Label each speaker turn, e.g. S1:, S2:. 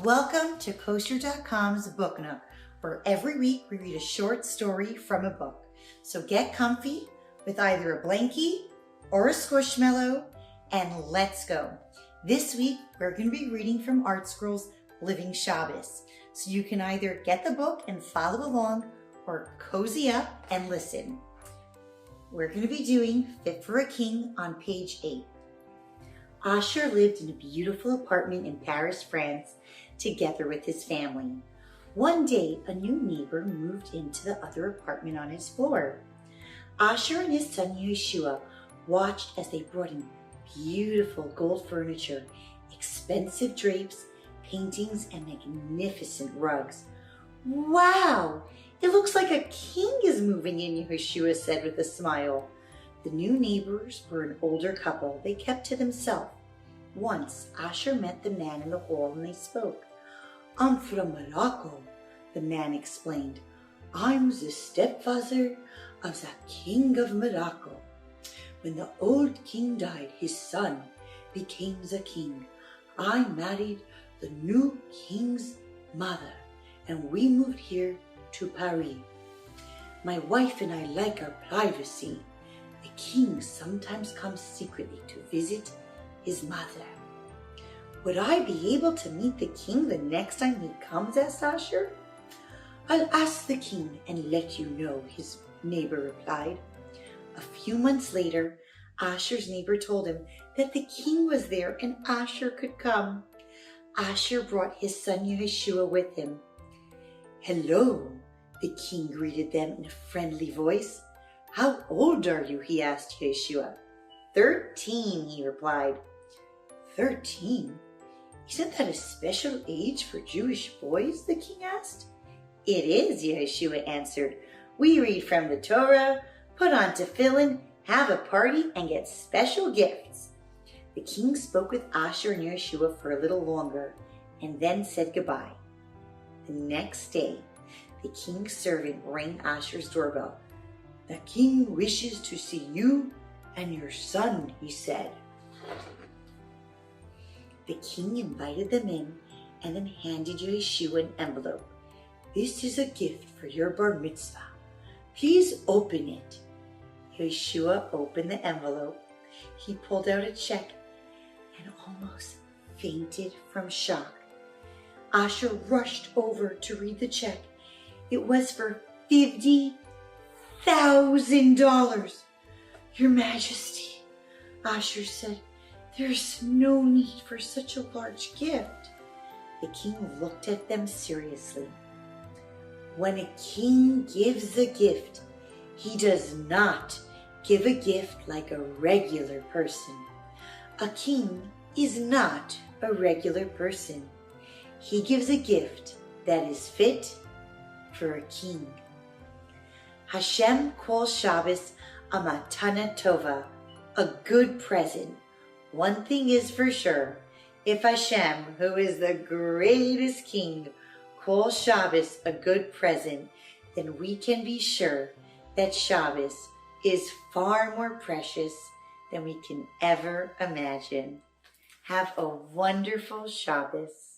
S1: Welcome to Kosherdotcom's Book Nook, where every week we read a short story from a book. So get comfy with either a blankie or a squishmallow, and let's go. This week we're going to be reading from Artscroll's Living Shabbos. So you can either get the book and follow along or cozy up and listen. We're going to be doing Fit for a King on page 8. Asher lived in a beautiful apartment in Paris, France, together with his family. One day, a new neighbor moved into the other apartment on his floor. Asher and his son Yeshua watched as they brought in beautiful gold furniture, expensive drapes, paintings, and magnificent rugs. "Wow! It looks like a king is moving in," Yeshua said with a smile. The new neighbors were an older couple. They kept to themselves. Once, Asher met the man in the hall and they spoke. "I'm from Morocco," the man explained. "I'm the stepfather of the king of Morocco. When the old king died, his son became the king. I married the new king's mother, and we moved here to Paris. My wife and I like our privacy. The king sometimes comes secretly to visit his mother." "Would I be able to meet the king the next time he comes?" asked Asher. "I'll ask the king and let you know," his neighbor replied. A few months later, Asher's neighbor told him that the king was there and Asher could come. Asher brought his son Yeshua with him. "Hello," the king greeted them in a friendly voice. "How old are you?" he asked Yeshua. 13, he replied. 13? Isn't that a special age for Jewish boys? The king asked. "It is," Yeshua answered. "We read from the Torah, put on tefillin, have a party, and get special gifts." The king spoke with Asher and Yeshua for a little longer and then said goodbye. The next day, the king's servant rang Asher's doorbell. "The king wishes to see you and your son," he said. The king invited them in and then handed Yeshua an envelope. "This is a gift for your bar mitzvah. Please open it." Yeshua opened the envelope. He pulled out a check and almost fainted from shock. Asher rushed over to read the check. It was for $50,000. "Your Majesty," Asher said, "there's no need for such a large gift." The king looked at them seriously. "When a king gives a gift, he does not give a gift like a regular person. A king is not a regular person. He gives a gift that is fit for a king. Hashem kol Shabbos a matana tova, a good present. One thing is for sure, if Hashem, who is the greatest king, calls Shabbos a good present, then we can be sure that Shabbos is far more precious than we can ever imagine." Have a wonderful Shabbos.